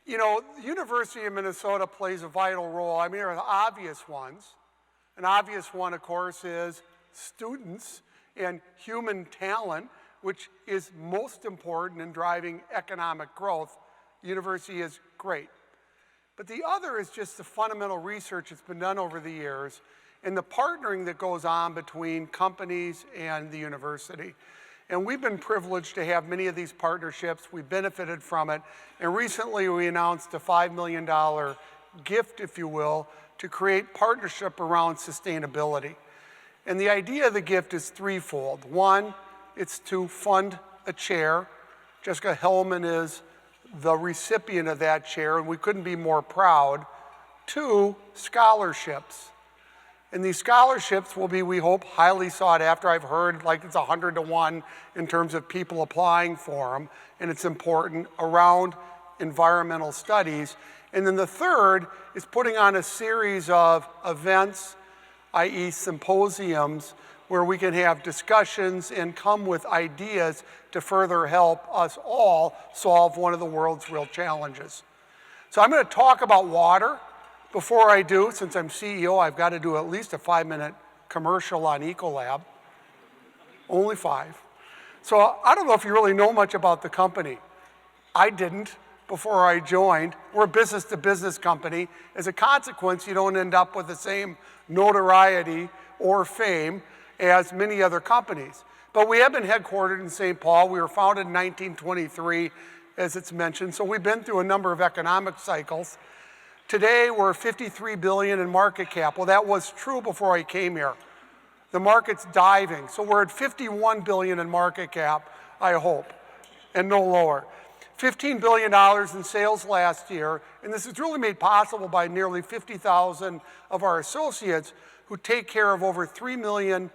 You know, the University of Minnesota plays a vital role. I mean, there are the obvious ones. An obvious one, of course, is students and human talent, which is most important in driving economic growth. The university is great. But the other is just the fundamental research that's been done over the years and the partnering that goes on between companies and the university. And we've been privileged to have many of these partnerships. We've benefited from it. And recently we announced a $5 million gift, if you will, to create partnership around sustainability. And the idea of the gift is threefold. One, it's to fund a chair. Jessica Hellman is the recipient of that chair, and we couldn't be more proud. Two, scholarships. And these scholarships will be, we hope, highly sought after. I've heard like it's 100 to 1 in terms of people applying for them, and it's important around environmental studies. And then the third is putting on a series of events, i.e. symposiums, where we can have discussions and come with ideas to further help us all solve one of the world's real challenges. So I'm going to talk about water. Before I do, since I'm CEO, I've got to do at least a 5-minute commercial on Ecolab. Only 5. So I don't know if you really know much about the company. I didn't before I joined. We're a business-to-business company. As a consequence, you don't end up with the same notoriety or fame as many other companies. But we have been headquartered in St. Paul. We were founded in 1923, as it's mentioned. So we've been through a number of economic cycles. Today, we're $53 billion in market cap. Well, that was true before I came here. The market's diving. So we're at $51 billion in market cap, I hope, and no lower. $15 billion in sales last year, and this is really made possible by nearly 50,000 of our associates who take care of over 3 million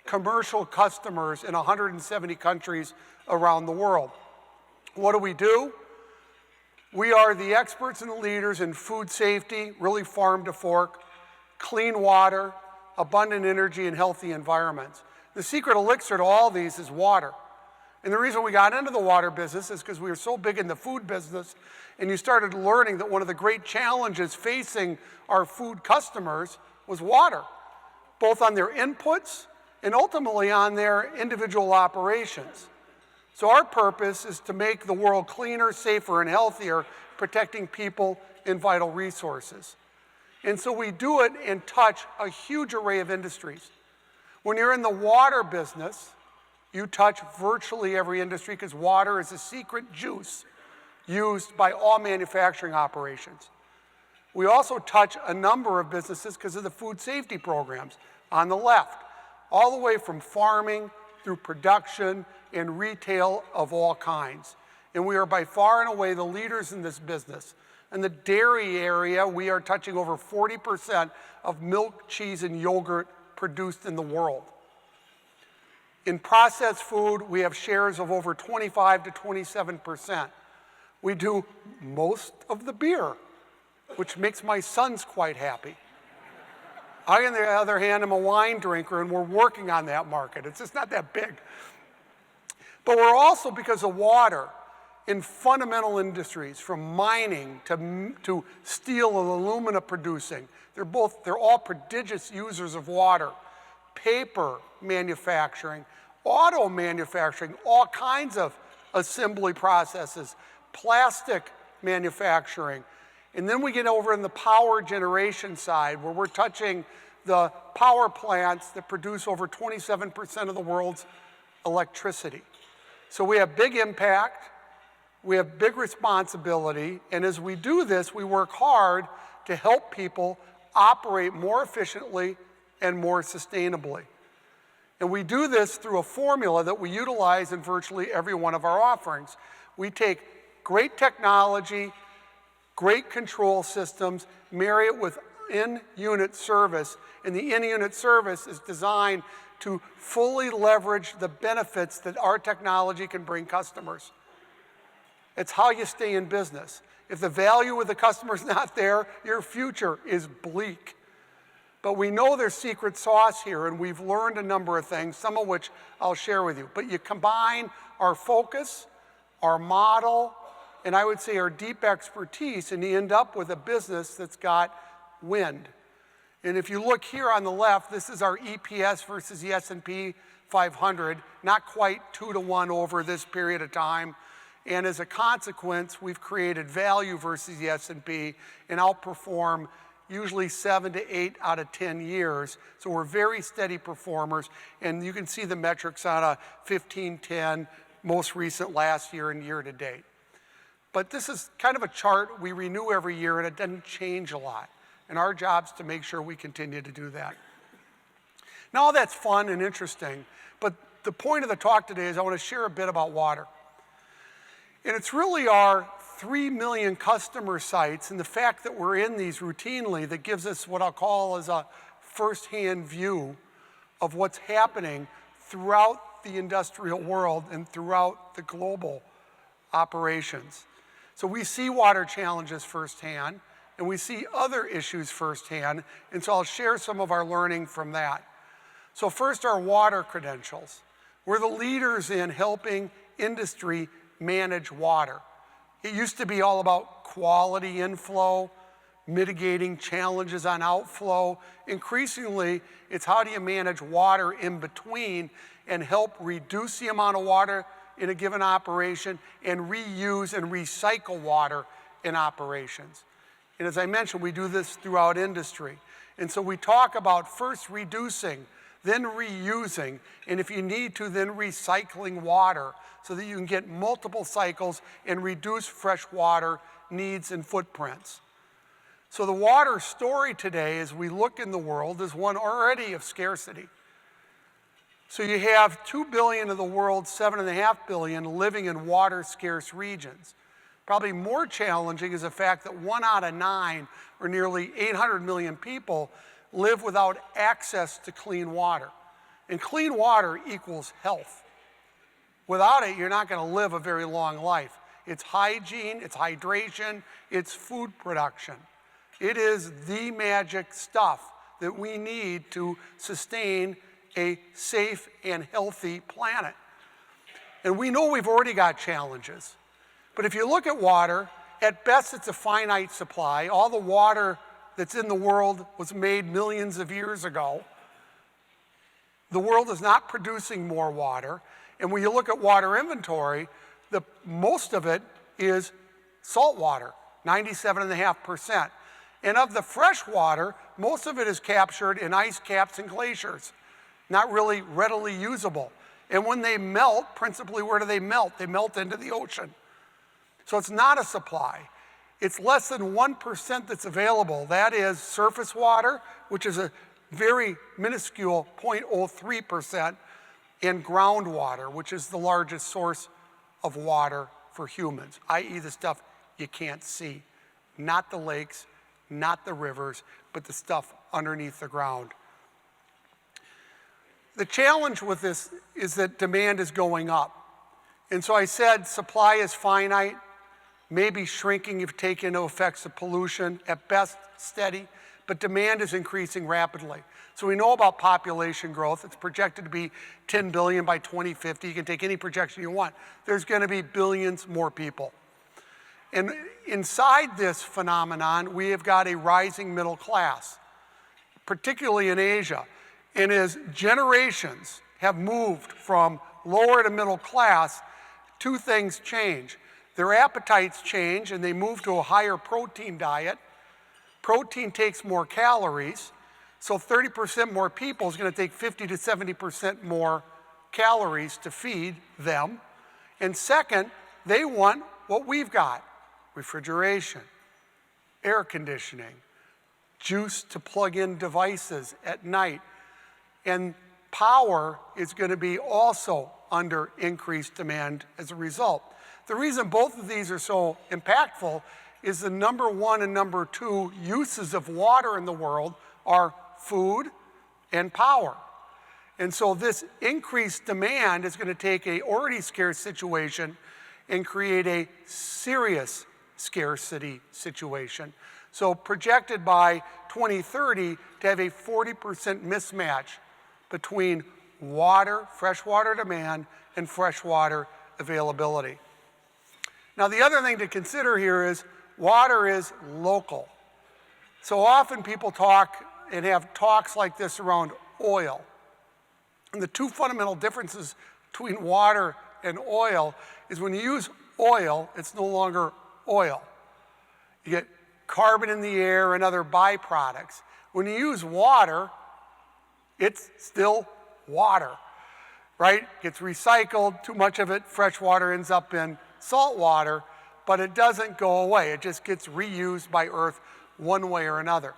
commercial customers in 170 countries around the world. What do? We are the experts and the leaders in food safety, really farm to fork, clean water, abundant energy, and healthy environments. The secret elixir to all these is water. And the reason we got into the water business is because we were so big in the food business, and you started learning that one of the great challenges facing our food customers was water, both on their inputs and ultimately on their individual operations. So our purpose is to make the world cleaner, safer, and healthier, protecting people and vital resources. And so we do it and touch a huge array of industries. When you're in the water business, you touch virtually every industry because water is a secret juice used by all manufacturing operations. We also touch a number of businesses because of the food safety programs on the left, all the way from farming through production and retail of all kinds. And we are by far and away the leaders in this business. In the dairy area, we are touching over 40% of milk, cheese, and yogurt produced in the world. In processed food, we have shares of over 25 to 27%. We do most of the beer, which makes my sons quite happy. I, on the other hand, am a wine drinker, and we're working on that market. It's just not that big. But we're also, because of water, in fundamental industries, from mining to steel and alumina producing. They're all prodigious users of water. Paper manufacturing, auto manufacturing, all kinds of assembly processes, plastic manufacturing. And then we get over in the power generation side, where we're touching the power plants that produce over 27% of the world's electricity. So we have big impact, we have big responsibility, and as we do this, we work hard to help people operate more efficiently and more sustainably. And we do this through a formula that we utilize in virtually every one of our offerings. We take great technology, great control systems, marry it with in-unit service, and the in-unit service is designed to fully leverage the benefits that our technology can bring customers. It's how you stay in business. If the value with the customer is not there, your future is bleak. But we know there's secret sauce here, and we've learned a number of things, some of which I'll share with you. But you combine our focus, our model, and I would say our deep expertise, and you end up with a business that's got wind. And if you look here on the left, this is our EPS versus the S&P 500, not quite 2-to-1 over this period of time. And as a consequence, we've created value versus the S&P and outperform usually 7 to 8 out of 10 years. So we're very steady performers. And you can see the metrics on a 15-10, most recent last year and year to date. But this is kind of a chart we renew every year, and it doesn't change a lot. And our job's to make sure we continue to do that. Now, all that's fun and interesting, but the point of the talk today is I want to share a bit about water. And it's really our 3 million customer sites and the fact that we're in these routinely that gives us what I'll call as a firsthand view of what's happening throughout the industrial world and throughout the global operations. So we see water challenges firsthand, and we see other issues firsthand, and so I'll share some of our learning from that. So first, our water credentials. We're the leaders in helping industry manage water. It used to be all about quality inflow, mitigating challenges on outflow. Increasingly, it's how do you manage water in between and help reduce the amount of water in a given operation and reuse and recycle water in operations. And as I mentioned, we do this throughout industry. And so we talk about first reducing, then reusing, and if you need to, then recycling water so that you can get multiple cycles and reduce fresh water needs and footprints. So the water story today, as we look in the world, is one already of scarcity. So you have 2 billion of the world's 7.5 billion living in water-scarce regions. Probably more challenging is the fact that 1 out of 9, or nearly 800 million people, live without access to clean water. And clean water equals health. Without it, you're not going to live a very long life. It's hygiene, it's hydration, it's food production. It is the magic stuff that we need to sustain a safe and healthy planet. And we know we've already got challenges. But if you look at water, at best it's a finite supply. All the water that's in the world was made millions of years ago. The world is not producing more water. And when you look at water inventory, most of it is salt water, 97.5%. And of the fresh water, most of it is captured in ice caps and glaciers, not really readily usable. And when they melt, principally where do they melt? They melt into the ocean. So it's not a supply. It's less than 1% that's available. That is surface water, which is a very minuscule 0.03%, and groundwater, which is the largest source of water for humans, i.e. the stuff you can't see. Not the lakes, not the rivers, but the stuff underneath the ground. The challenge with this is that demand is going up. And so I said supply is finite, maybe shrinking if taken into effects of pollution, at best steady, but demand is increasing rapidly. So we know about population growth. It's projected to be 10 billion by 2050. You can take any projection you want. There's going to be billions more people. And inside this phenomenon, we have got a rising middle class, particularly in Asia. And as generations have moved from lower to middle class, two things change. Their appetites change and they move to a higher protein diet. Protein takes more calories, so 30% more people is going to take 50 to 70% more calories to feed them. And second, they want what we've got: refrigeration, air conditioning, juice to plug in devices at night. And power is going to be also under increased demand as a result. The reason both of these are so impactful is the number 1 and number 2 uses of water in the world are food and power. And so this increased demand is going to take an already scarce situation and create a serious scarcity situation. So projected by 2030 to have a 40% mismatch between water, freshwater demand, and freshwater availability. Now, the other thing to consider here is water is local. So often people talk and have talks like this around oil. And the two fundamental differences between water and oil is when you use oil, it's no longer oil. You get carbon in the air and other byproducts. When you use water, it's still water, right? Gets recycled, too much of it, fresh water ends up in salt water, but it doesn't go away. It just gets reused by Earth one way or another.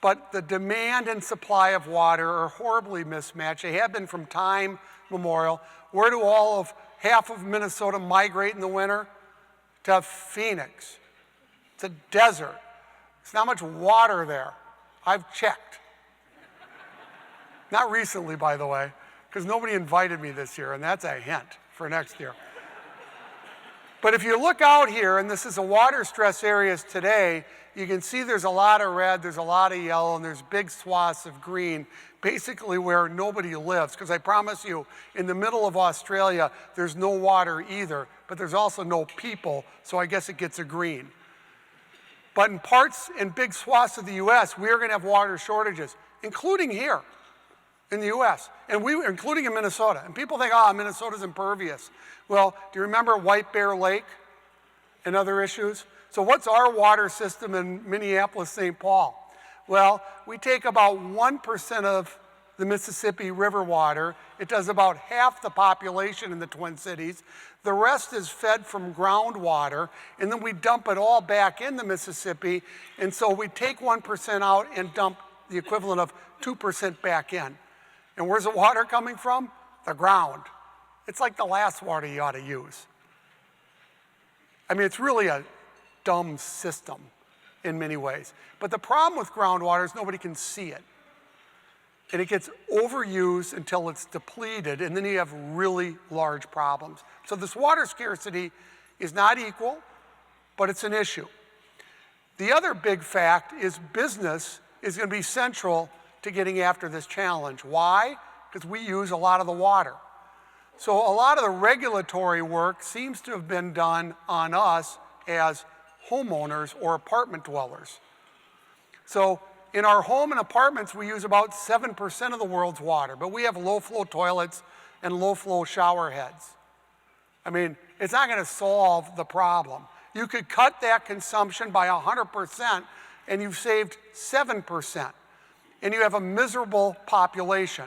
But the demand and supply of water are horribly mismatched. They have been from time memorial. Where do half of Minnesota migrate in the winter? To Phoenix. It's a desert. There's not much water there. I've checked. Not recently, by the way, because nobody invited me this year, and that's a hint for next year. But if you look out here, and this is the water stress areas today, you can see there's a lot of red, there's a lot of yellow, and there's big swaths of green, basically where nobody lives. Because I promise you, in the middle of Australia, there's no water either, but there's also no people, so I guess it gets a green. But in parts and big swaths of the US, we're going to have water shortages, including here in the US, and including in Minnesota. And people think, Minnesota's impervious. Well, do you remember White Bear Lake and other issues? So what's our water system in Minneapolis, St. Paul? Well, we take about 1% of the Mississippi River water. It does about half the population in the Twin Cities. The rest is fed from groundwater, and then we dump it all back in the Mississippi. And so we take 1% out and dump the equivalent of 2% back in. And where's the water coming from? The ground. It's like the last water you ought to use. I mean, it's really a dumb system in many ways. But the problem with groundwater is nobody can see it. And it gets overused until it's depleted, and then you have really large problems. So this water scarcity is not equal, but it's an issue. The other big fact is business is going to be central to getting after this challenge. Why? Because we use a lot of the water. So a lot of the regulatory work seems to have been done on us as homeowners or apartment dwellers. So in our home and apartments, we use about 7% of the world's water, but we have low-flow toilets and low-flow shower heads. I mean, it's not going to solve the problem. You could cut that consumption by 100%, and you've saved 7%, and you have a miserable population.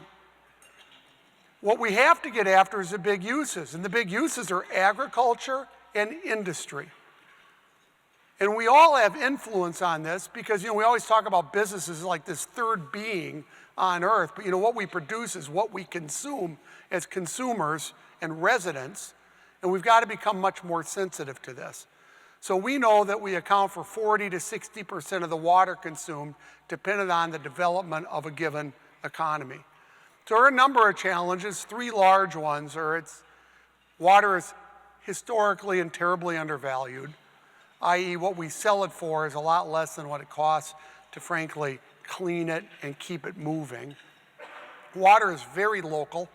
What we have to get after is the big uses, and the big uses are agriculture and industry. And we all have influence on this because, we always talk about businesses like this third being on Earth, but what we produce is what we consume as consumers and residents, and we've got to become much more sensitive to this. So we know that we account for 40 to 60% of the water consumed dependent on the development of a given economy. So there are a number of challenges. Three large ones are water is historically and terribly undervalued, i.e. what we sell it for is a lot less than what it costs to frankly clean it and keep it moving. Water is very local.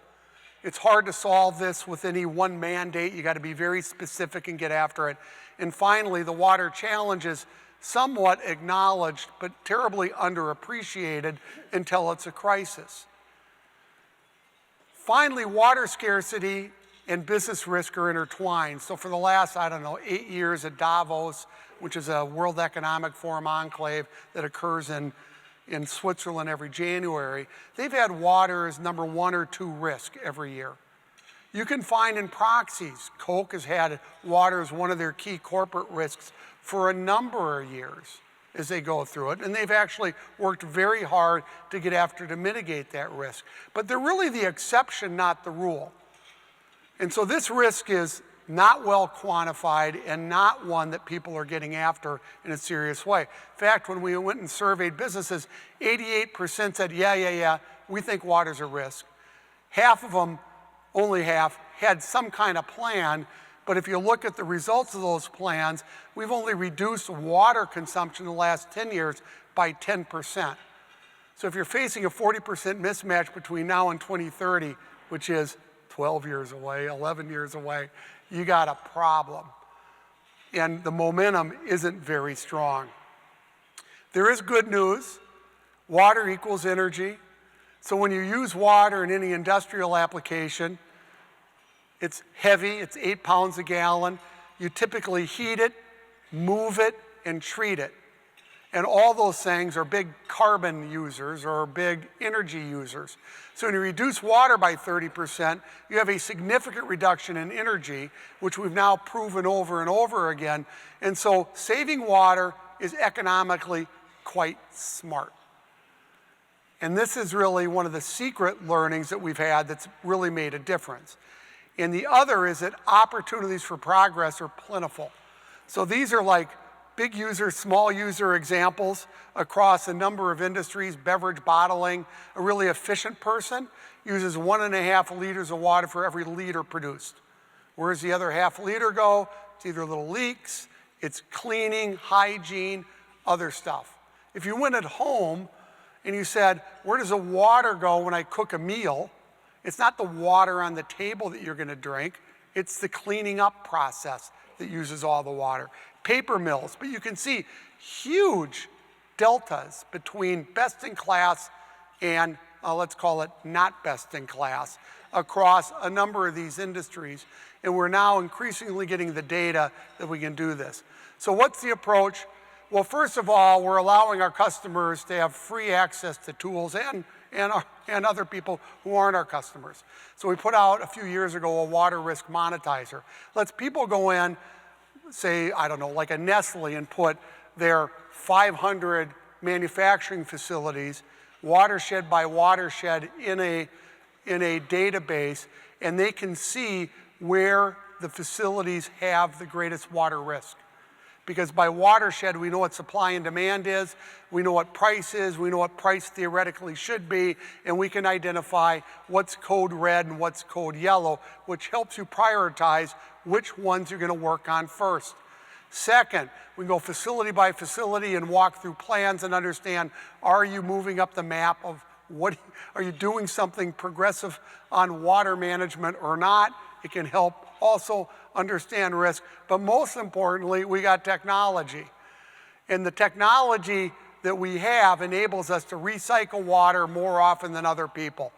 It's hard to solve this with any one mandate. You got to be very specific and get after it. And finally, the water challenge is somewhat acknowledged but terribly underappreciated until it's a crisis. Finally, water scarcity and business risk are intertwined. So for the last, 8 years at Davos, which is a World Economic Forum enclave that occurs in Switzerland every January, they've had water as number 1 or 2 risk every year. You can find in proxies, Coke has had water as one of their key corporate risks for a number of years as they go through it, and they've actually worked very hard to get after to mitigate that risk. But they're really the exception, not the rule. And so this risk is not well quantified and not one that people are getting after in a serious way. In fact, when we went and surveyed businesses, 88% said, yeah, we think water's a risk. Half of them, only half, had some kind of plan, but if you look at the results of those plans, we've only reduced water consumption in the last 10 years by 10%. So if you're facing a 40% mismatch between now and 2030, which is 12 years away, 11 years away, you got a problem. and the momentum isn't very strong. There is good news. Water equals energy. So when you use water in any industrial application, it's heavy, it's 8 pounds a gallon. You typically heat it, move it, and treat it. And all those things are big carbon users or big energy users. So when you reduce water by 30%, you have a significant reduction in energy, which we've now proven over and over again. And so saving water is economically quite smart. And this is really one of the secret learnings that we've had that's really made a difference. And the other is that opportunities for progress are plentiful. So these are like big user, small user examples across a number of industries. Beverage bottling, a really efficient person uses 1.5 liters of water for every liter produced. Where does the other half liter go? It's either little leaks, it's cleaning, hygiene, other stuff. If you went at home and you said, where does the water go when I cook a meal? It's not the water on the table that you're gonna drink, it's the cleaning up process that uses all the water. Paper mills, but you can see huge deltas between best in class and let's call it not best in class across a number of these industries. And we're now increasingly getting the data that we can do this. So what's the approach? Well, first of all, we're allowing our customers to have free access to tools and other people who aren't our customers. So we put out a few years ago a water risk monetizer. Lets people go in, say, I don't know, like a Nestle, and put their 500 manufacturing facilities, watershed by watershed, in a database, and they can see where the facilities have the greatest water risk. Because by watershed, we know what supply and demand is, we know what price is, we know what price theoretically should be, and we can identify what's code red and what's code yellow, which helps you prioritize which ones you're gonna work on first. Second, we can go facility by facility and walk through plans and understand, are you moving up the map of what, are you doing something progressive on water management or not? It can help also understand risk, but most importantly, we got technology. And the technology that we have enables us to recycle water more often than other people.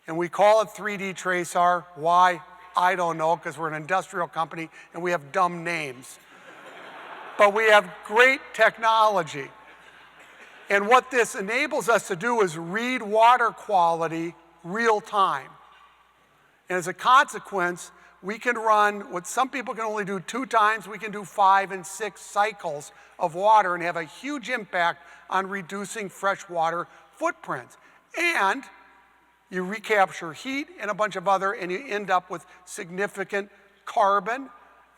And we call it 3D TRASAR. Why? I don't know, because we're an industrial company and we have dumb names. But we have great technology. And what this enables us to do is read water quality real time. And as a consequence, we can run what some people can only do 2 times, we can do 5 and 6 cycles of water and have a huge impact on reducing freshwater footprints. And you recapture heat and a bunch of other, and you end up with significant carbon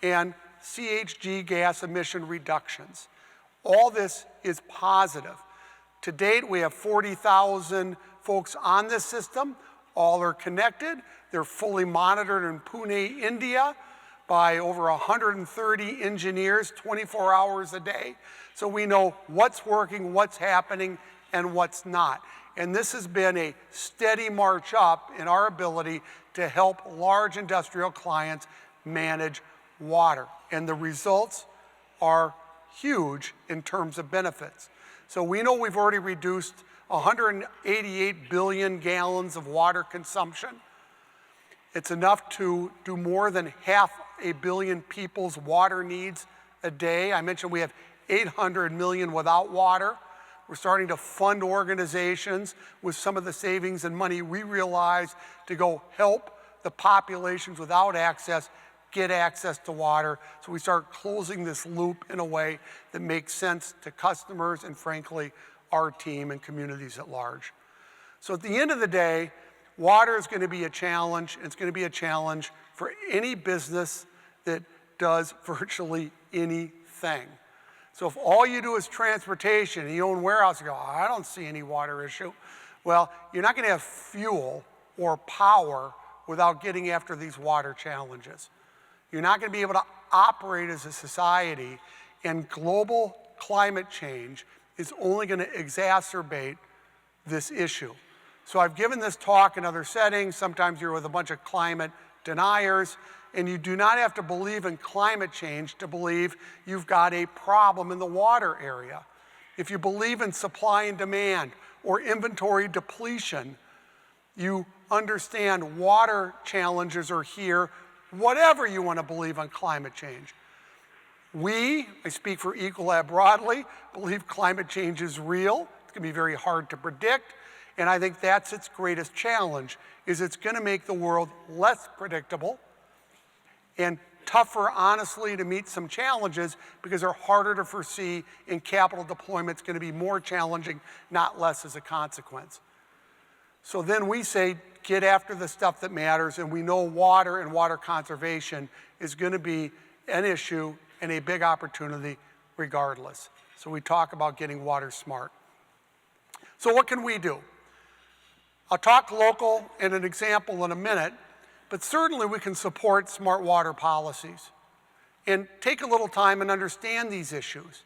and CHG gas emission reductions. All this is positive. To date, we have 40,000 folks on this system. All are connected. They're fully monitored in Pune, India by over 130 engineers, 24 hours a day. So we know what's working, what's happening, and what's not. And this has been a steady march up in our ability to help large industrial clients manage water. And the results are huge in terms of benefits. So we know we've already reduced 188 billion gallons of water consumption. It's enough to do more than 500 million people's water needs a day. I mentioned we have 800 million without water. We're starting to fund organizations with some of the savings and money we realize to go help the populations without access get access to water. So we start closing this loop in a way that makes sense to customers and, frankly, our team and communities at large. So at the end of the day, water is going to be a challenge. It's going to be a challenge for any business that does virtually anything. So if all you do is transportation and you own warehouse, you go, I don't see any water issue. Well, you're not going to have fuel or power without getting after these water challenges. You're not going to be able to operate as a society, and global climate change is only going to exacerbate this issue. So I've given this talk in other settings. Sometimes you're with a bunch of climate deniers, And you do not have to believe in climate change to believe you've got a problem in the water area. If you believe in supply and demand or inventory depletion, you understand water challenges are here, whatever you want to believe on climate change. We, I speak for Ecolab broadly, believe climate change is real. It's going to be very hard to predict, and I think that's its greatest challenge, is it's going to make the world less predictable and tougher, honestly, to meet some challenges because they're harder to foresee, and capital deployment's going to be more challenging, not less as a consequence. So then we say, get after the stuff that matters, and we know water and water conservation is going to be an issue and a big opportunity regardless. So we talk about getting water smart. So what can we do? I'll talk local and an example in a minute, but certainly we can support smart water policies and take a little time and understand these issues.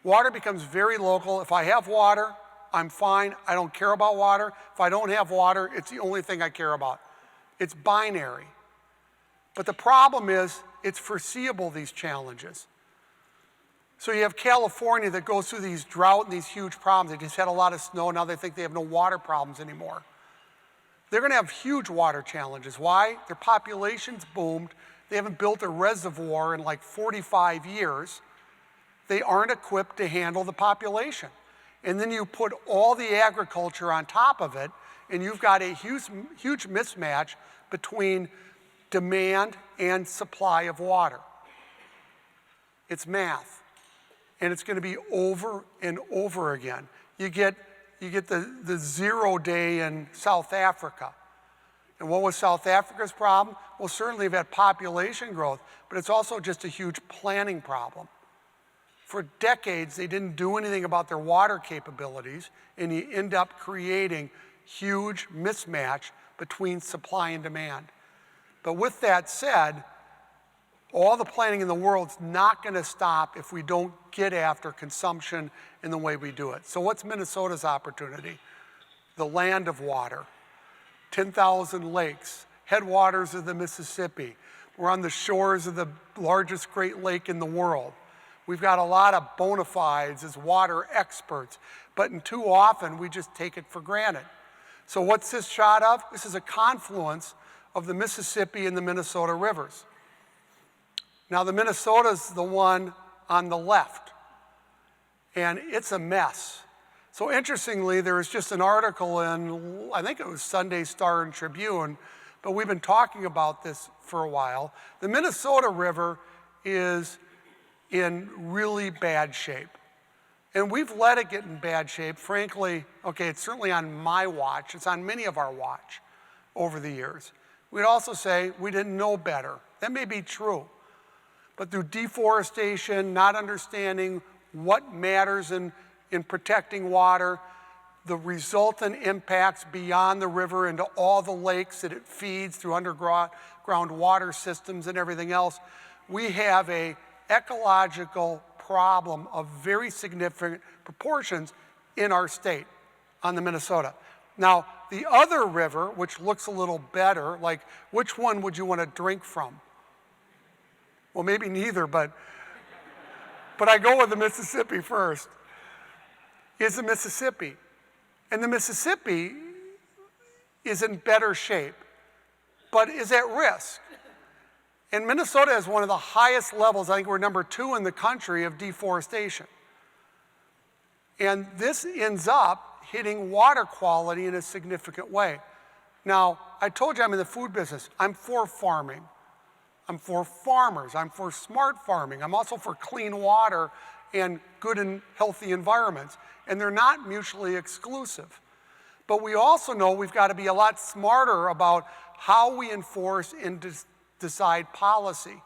Water becomes very local. If I have water, I'm fine. I don't care about water. If I don't have water, it's the only thing I care about. It's binary. But the problem is, it's foreseeable, these challenges. So you have California that goes through these drought and these huge problems. They just had a lot of snow. Now they think they have no water problems anymore. They're going to have huge water challenges. Why? Their population's boomed. They haven't built a reservoir in like 45 years. They aren't equipped to handle the population. And then you put all the agriculture on top of it, and you've got a huge mismatch between demand and supply of water. It's math, and it's going to be over and over again. You get the 0 day in South Africa. And what was South Africa's problem? Well, certainly they've had population growth, but it's also just a huge planning problem. For decades, they didn't do anything about their water capabilities, and you end up creating huge mismatch between supply and demand. But with that said, all the planning in the world's not going to stop if we don't get after consumption in the way we do it. So what's Minnesota's opportunity? The land of water, 10,000 lakes, headwaters of the Mississippi. We're on the shores of the largest Great Lake in the world. We've got a lot of bona fides as water experts, but too often we just take it for granted. So what's this shot of? This is a confluence of the Mississippi and the Minnesota rivers. Now the Minnesota's the one on the left, and it's a mess. So interestingly, there was just an article in, I think it was Sunday Star and Tribune, but we've been talking about this for a while. The Minnesota River is in really bad shape. And we've let it get in bad shape, frankly. Okay, it's certainly on my watch. It's on many of our watch over the years. We'd also say we didn't know better. That may be true. But through deforestation, not understanding what matters in protecting water, the resultant impacts beyond the river into all the lakes that it feeds through underground water systems and everything else, we have a ecological problem of very significant proportions in our state on the Minnesota. Now, the other river, which looks a little better, like which one would you want to drink from? Well, maybe neither, but I go with the Mississippi first, is the Mississippi. And the Mississippi is in better shape, but is at risk. And Minnesota has one of the highest levels, I think we're number 2 in the country, of deforestation. And this ends up hitting water quality in a significant way. Now, I told you I'm in the food business. I'm for farming. I'm for farmers. I'm for smart farming. I'm also for clean water and good and healthy environments. And they're not mutually exclusive. But we also know we've got to be a lot smarter about how we enforce and decide policy.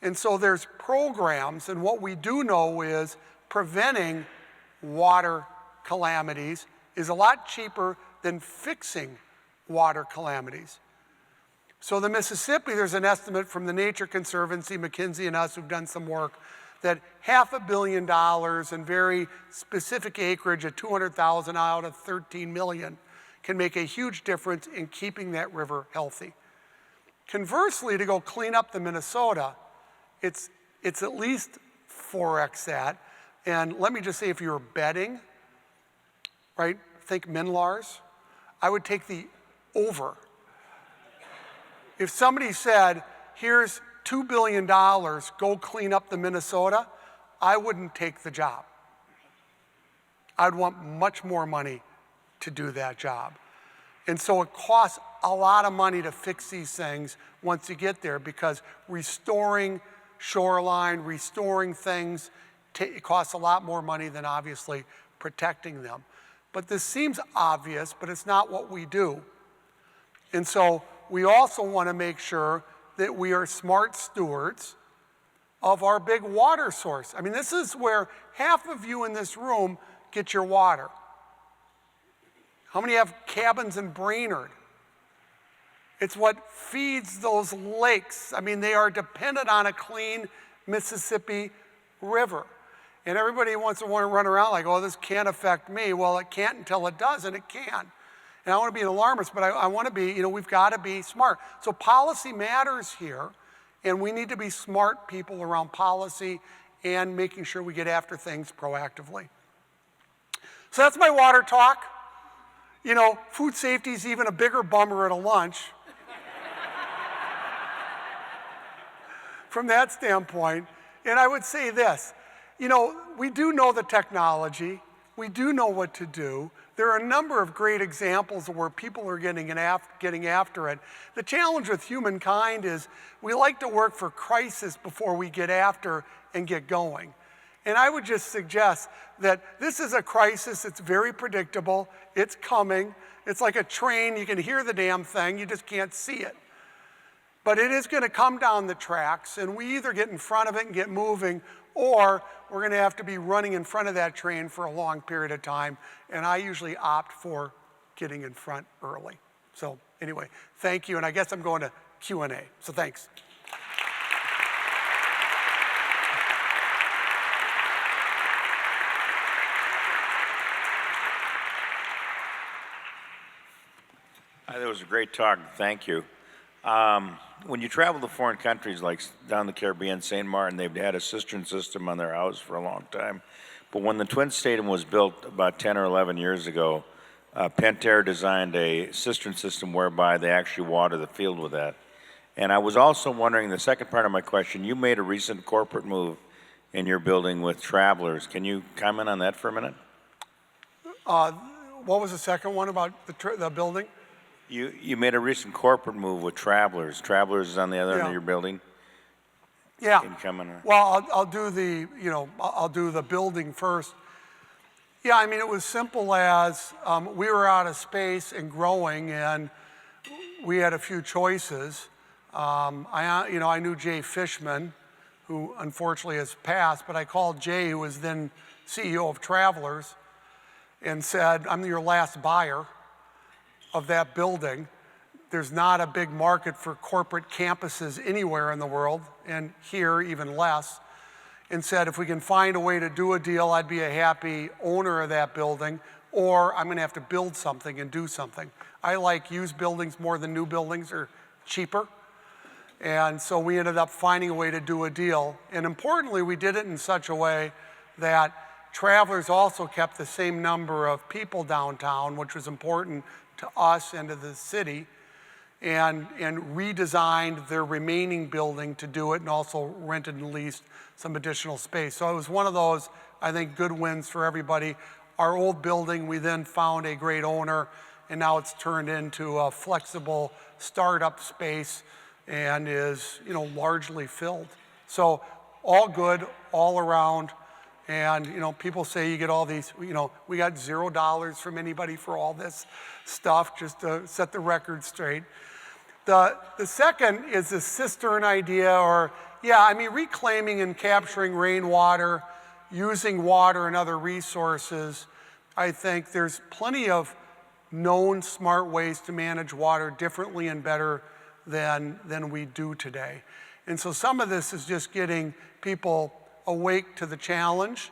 And so there's programs, and what we do know is preventing water calamities is a lot cheaper than fixing water calamities. So the Mississippi, there's an estimate from the Nature Conservancy, McKinsey and us who've done some work, that $500 million in very specific acreage at 200,000 out of 13 million can make a huge difference in keeping that river healthy. Conversely, to go clean up the Minnesota, it's at least 4x that. And let me just say, if you were betting, right, think Minlars, I would take the over. If somebody said, here's $2 billion, go clean up the Minnesota, I wouldn't take the job. I'd want much more money to do that job. And so it costs a lot of money to fix these things once you get there, because restoring shoreline, restoring things, it costs a lot more money than obviously protecting them. But this seems obvious, but it's not what we do. And so we also want to make sure that we are smart stewards of our big water source. I mean, this is where half of you in this room get your water. How many have cabins in Brainerd? It's what feeds those lakes. I mean, they are dependent on a clean Mississippi River. And everybody wants to run around like, oh, this can't affect me. Well, it can't until it does, and it can. And I want to be an alarmist, but I want to be, we've got to be smart. So policy matters here, and we need to be smart people around policy and making sure we get after things proactively. So that's my water talk. Food safety is even a bigger bummer at a lunch. From that standpoint, and I would say this, we do know the technology, we do know what to do. There are a number of great examples of where people are getting after it. The challenge with humankind is we like to work for crisis before we get after and get going. And I would just suggest that this is a crisis. It's very predictable. It's coming. It's like a train. You can hear the damn thing. You just can't see it. But it is going to come down the tracks, and we either get in front of it and get moving, or we're going to have to be running in front of that train for a long period of time. And I usually opt for getting in front early. So anyway, thank you. And I guess I'm going to Q&A. So thanks. That was a great talk. Thank you. When you travel to foreign countries like down the Caribbean, St. Martin, they've had a cistern system on their house for a long time. But when the Twin Stadium was built about 10 or 11 years ago, Pentair designed a cistern system whereby they actually water the field with that. And I was also wondering, the second part of my question, you made a recent corporate move in your building with Travelers. Can you comment on that for a minute? What was the second one about the building? You made a recent corporate move with Travelers. Travelers is on the other end of your building. Yeah. Can you comment on? Well, I'll do the building first. Yeah, I mean, it was simple as we were out of space and growing, and we had a few choices. I knew Jay Fishman, who unfortunately has passed, but I called Jay, who was then CEO of Travelers, and said, I'm your last buyer of that building. There's not a big market for corporate campuses anywhere in the world, and here even less. And said, if we can find a way to do a deal, I'd be a happy owner of that building, or I'm gonna have to build something and do something. I like used buildings more than new buildings, are cheaper. And so we ended up finding a way to do a deal. And importantly, we did it in such a way that Travelers also kept the same number of people downtown, which was important to us and to the city, and redesigned their remaining building to do it, and also rented and leased some additional space. So it was one of those, I think, good wins for everybody. Our old building, we then found a great owner, and now it's turned into a flexible startup space and is, largely filled. So all good, all around. And people say you get all these, we got $0 from anybody for all this stuff, just to set the record straight. The second is the cistern idea, or reclaiming and capturing rainwater, using water and other resources. I think there's plenty of known smart ways to manage water differently and better than we do today. And so some of this is just getting people awake to the challenge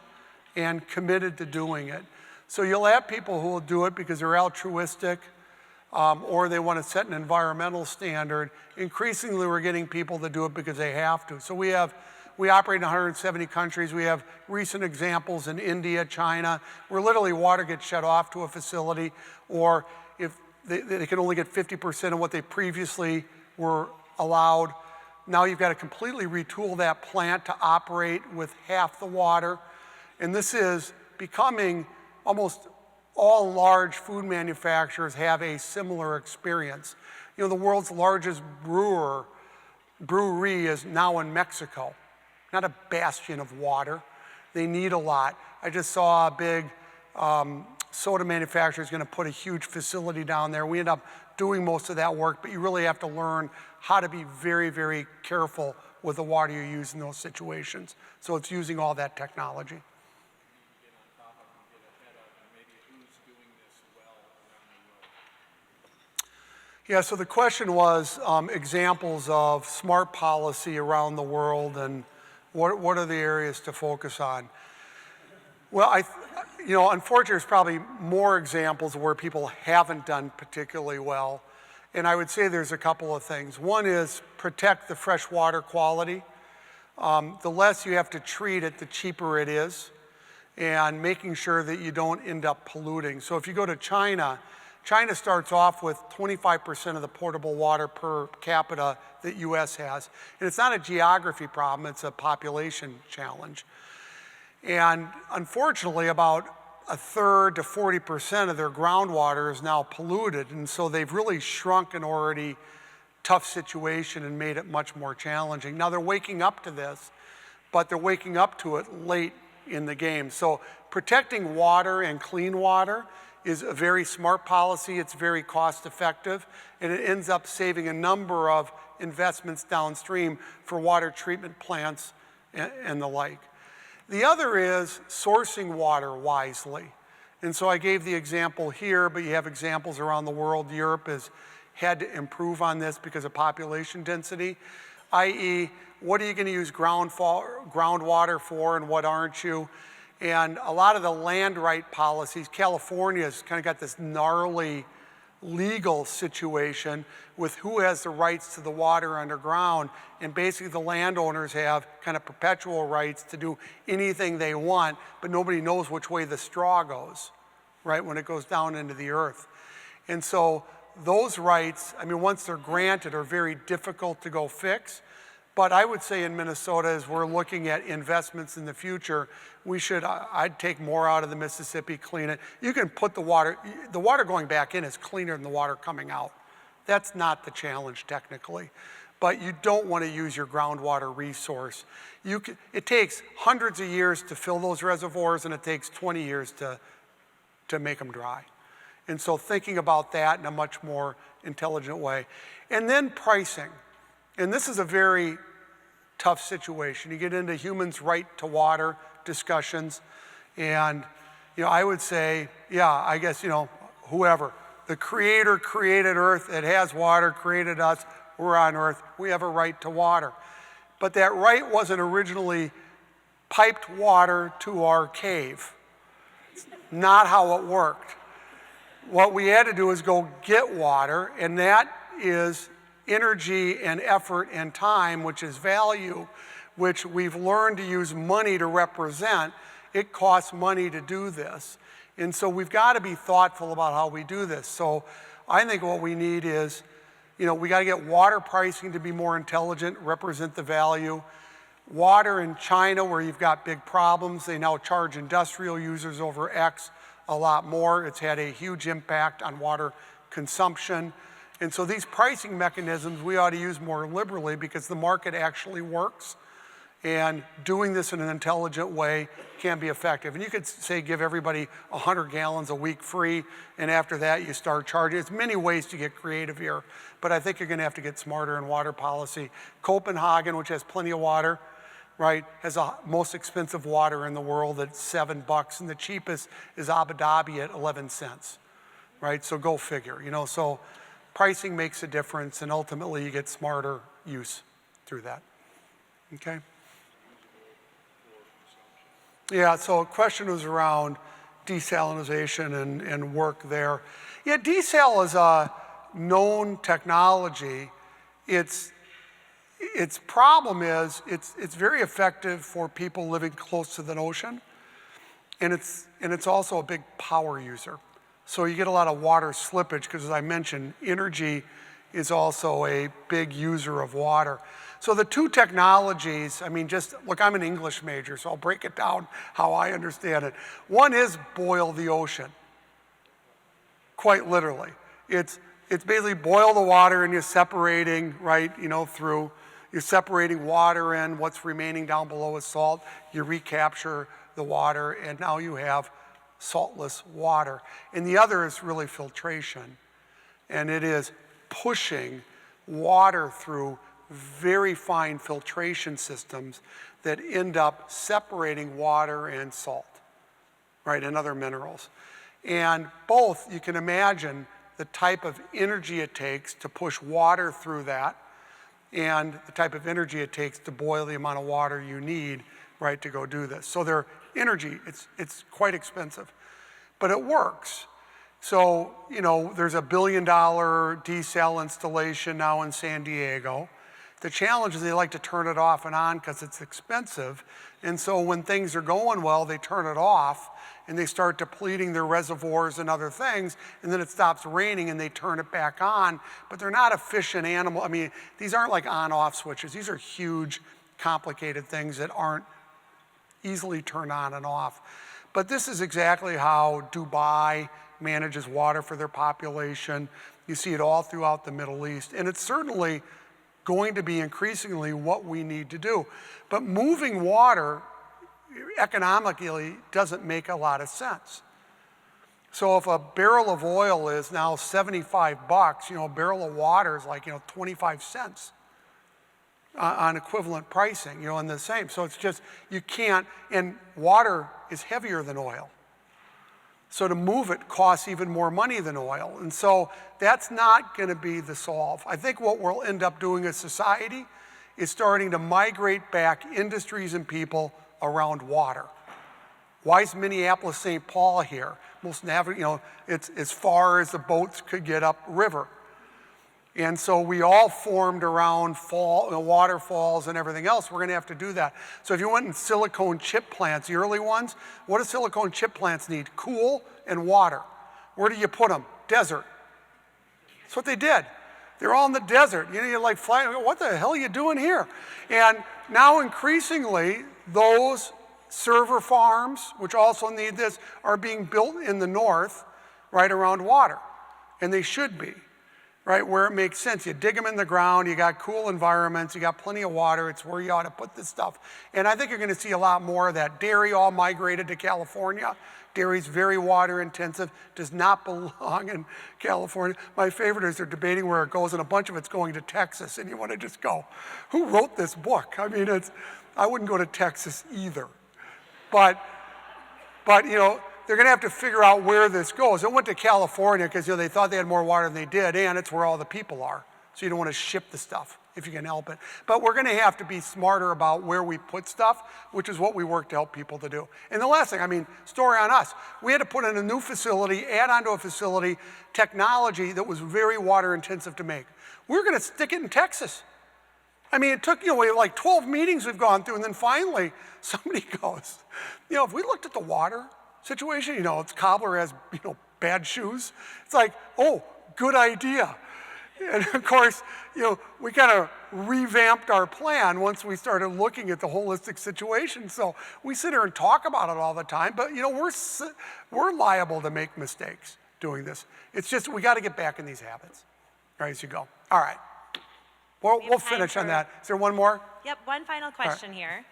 and committed to doing it. So you'll have people who will do it because they're altruistic. or they want to set an environmental standard. Increasingly, we're getting people to do it because they have to. So we operate in 170 countries. We have recent examples in India, China, where literally water gets shut off to a facility, or if they can only get 50% of what they previously were allowed. Now you've got to completely retool that plant to operate with half the water. And this is becoming almost all large food manufacturers have a similar experience. You know, the world's largest brewery is now in Mexico. Not a bastion of water. They need a lot. I just saw a big soda manufacturer is going to put a huge facility down there. We end up doing most of that work, but you really have to learn how to be very, very careful with the water you use in those situations. So it's using all that technology. Yeah, so the question was examples of smart policy around the world and what are the areas to focus on? Well, unfortunately, there's probably more examples where people haven't done particularly well. And I would say there's a couple of things. One is protect the fresh water quality. The less you have to treat it, the cheaper it is. And making sure that you don't end up polluting. So if you go to China, China starts off with 25% of the potable water per capita that US has. And it's not a geography problem, it's a population challenge. And unfortunately, about a third to 40% of their groundwater is now polluted. And so they've really shrunk an already tough situation and made it much more challenging. Now they're waking up to this, but they're waking up to it late in the game. So protecting water and clean water is a very smart policy. It's very cost effective, and it ends up saving a number of investments downstream for water treatment plants and the like. The other is sourcing water wisely. And so I gave the example here, but you have examples around the world. Europe has had to improve on this because of population density, i.e., what are you going to use groundwater for and what aren't you? And a lot of the land right policies, California's kind of got this gnarly legal situation with who has the rights to the water underground. And basically the landowners have kind of perpetual rights to do anything they want, but nobody knows which way the straw goes, right, when it goes down into the earth. And so those rights, I mean, once they're granted, are very difficult to go fix. But I would say in Minnesota, as we're looking at investments in the future, I'd take more out of the Mississippi, clean it. You can put the water going back in is cleaner than the water coming out. That's not the challenge technically. But you don't want to use your groundwater resource. It takes hundreds of years to fill those reservoirs, and it takes 20 years to make them dry. And so thinking about that in a much more intelligent way. And then pricing. And this is a very tough situation. You get into humans' right to water discussions, and I would say, yeah, I guess whoever, the Creator created Earth, it has water, created us, we're on Earth, we have a right to water. But that right wasn't originally piped water to our cave. It's not how it worked. What we had to do is go get water, and that is energy and effort and time, which is value, which we've learned to use money to represent. It costs money to do this. And so we've got to be thoughtful about how we do this. So I think what we need is, we got to get water pricing to be more intelligent, represent the value. Water in China, where you've got big problems, they now charge industrial users over X a lot more. It's had a huge impact on water consumption. And so these pricing mechanisms we ought to use more liberally because the market actually works. And doing this in an intelligent way can be effective. And you could say give everybody 100 gallons a week free, and after that you start charging. There's many ways to get creative here, but I think you're going to have to get smarter in water policy. Copenhagen, which has plenty of water, right, has the most expensive water in the world at $7, and the cheapest is Abu Dhabi at 11 cents, right? So go figure, so pricing makes a difference, and ultimately you get smarter use through that, okay? Yeah, so a question was around desalination and work there. Yeah, desal is known technology. Its problem is it's very effective for people living close to the ocean, and it's also a big power user. So you get a lot of water slippage because, as I mentioned, energy is also a big user of water. So the two technologies, I mean, just look, I'm an English major, so I'll break it down how I understand it. One is boil the ocean, quite literally. It's basically boil the water and you're separating, right, you're separating water and what's remaining down below is salt. You recapture the water and now you have saltless water. And the other is really filtration. And it is pushing water through very fine filtration systems that end up separating water and salt, right, and other minerals. And both, you can imagine the type of energy it takes to push water through that and the type of energy it takes to boil the amount of water you need, right, to go do this. So their energy, it's quite expensive, but it works. So, there's $1 billion desal installation now in San Diego. The challenge is they like to turn it off and on because it's expensive. And so when things are going well, they turn it off and they start depleting their reservoirs and other things, and then it stops raining and they turn it back on. But they're not efficient animal. I mean, these aren't like on-off switches. These are huge, complicated things that aren't easily turned on and off. But this is exactly how Dubai manages water for their population. You see it all throughout the Middle East. And it's certainly going to be increasingly what we need to do. But moving water economically doesn't make a lot of sense. So if a barrel of oil is now $75, a barrel of water is like, 25 cents on equivalent pricing, and the same. So it's just, you can't, and water is heavier than oil. So to move it costs even more money than oil. And so that's not going to be the solve. I think what we'll end up doing as society is starting to migrate back industries and people around water. Why is Minneapolis, St. Paul here? It's as far as the boats could get upriver. And so we all formed around waterfalls and everything else. We're going to have to do that. So if you went in silicone chip plants, the early ones, what do silicone chip plants need? Cool and water. Where do you put them? Desert. That's what they did. They're all in the desert. You're like flying, what the hell are you doing here? And now increasingly, those server farms, which also need this, are being built in the north, right around water. And they should be. Right, where it makes sense. You dig them in the ground, you got cool environments, you got plenty of water, it's where you ought to put this stuff. And I think you're gonna see a lot more of that. Dairy all migrated to California. Dairy's very water intensive, does not belong in California. My favorite is they're debating where it goes, and a bunch of it's going to Texas, and you wanna just go, who wrote this book? I mean, I wouldn't go to Texas either. But they're going to have to figure out where this goes. It went to California because they thought they had more water than they did, and it's where all the people are. So you don't want to ship the stuff if you can help it. But we're going to have to be smarter about where we put stuff, which is what we work to help people to do. And the last thing, story on us. We had to put in a new facility, add onto a facility, technology that was very water intensive to make. We're going to stick it in Texas. It took, we have like 12 meetings we've gone through, and then finally somebody goes, if we looked at the water situation, it's cobbler has, bad shoes. It's like, oh, good idea. And of course, we kind of revamped our plan once we started looking at the holistic situation. So we sit here and talk about it all the time, but we're liable to make mistakes doing this. It's just, we got to get back in these habits, right, as you go. All right. We'll finish on that. Is there one more? Yep, one final question here.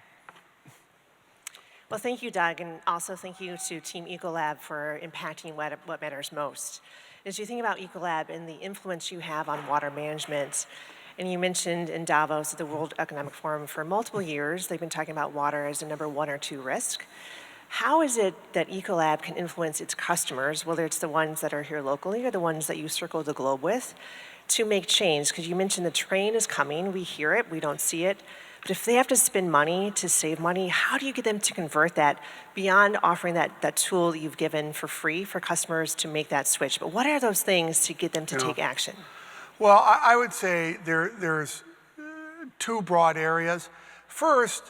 Well, thank you, Doug, and also thank you to Team Ecolab for impacting what matters most. As you think about Ecolab and the influence you have on water management, and you mentioned in Davos at the World Economic Forum for multiple years, they've been talking about water as a number 1 or 2 risk. How is it that Ecolab can influence its customers, whether it's the ones that are here locally or the ones that you circle the globe with, to make change? Because you mentioned the train is coming, we hear it, we don't see it, But if they have to spend money to save money, how do you get them to convert that beyond offering that tool that you've given for free for customers to make that switch? But what are those things to get them to take action? Well, I would say there's two broad areas. First,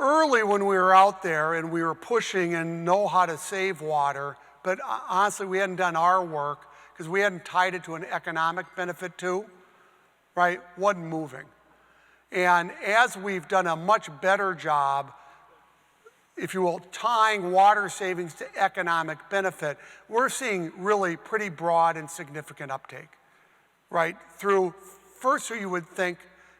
early when we were out there and we were pushing and know how to save water, but honestly, we hadn't done our work because we hadn't tied it to an economic benefit too, right? Wasn't moving. And as we've done a much better job, if you will, tying water savings to economic benefit, we're seeing really pretty broad and significant uptake, right? Through first who you would think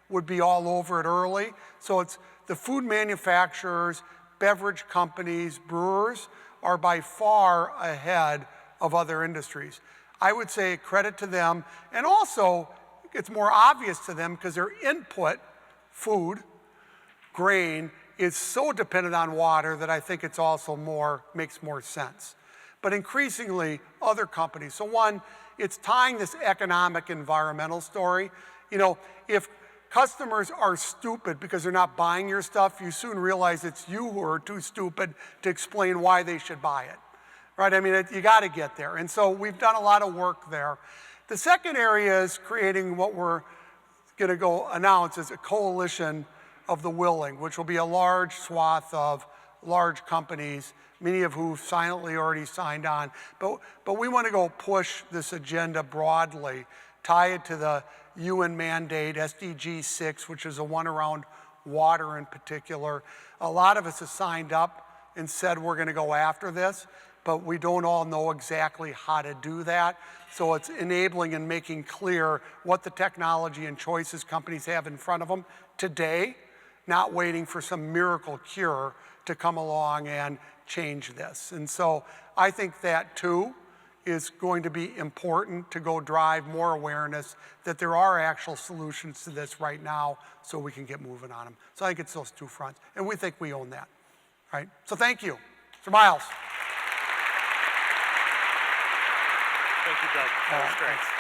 would be all over it early. So it's the food manufacturers, beverage companies, brewers are by far ahead of other industries. I would say credit to them, and also it's more obvious to them because their input, food, grain, is so dependent on water that I think it's also makes more sense. But increasingly, other companies. So one, it's tying this economic environmental story. If customers are stupid because they're not buying your stuff, you soon realize it's you who are too stupid to explain why they should buy it, right? I mean, you got to get there. And so we've done a lot of work there. The second area is creating what we're going to go announce as a coalition of the willing, which will be a large swath of large companies, many of who silently already signed on. But we want to go push this agenda broadly, tie it to the UN mandate, SDG 6, which is the one around water in particular. A lot of us have signed up and said we're going to go after this, but we don't all know exactly how to do that. So it's enabling and making clear what the technology and choices companies have in front of them today, not waiting for some miracle cure to come along and change this. And so I think that too is going to be important to go drive more awareness that there are actual solutions to this right now so we can get moving on them. So I think it's those two fronts, and we think we own that, right? So thank you. Mr. Miles. Thank you, Doug. That was great.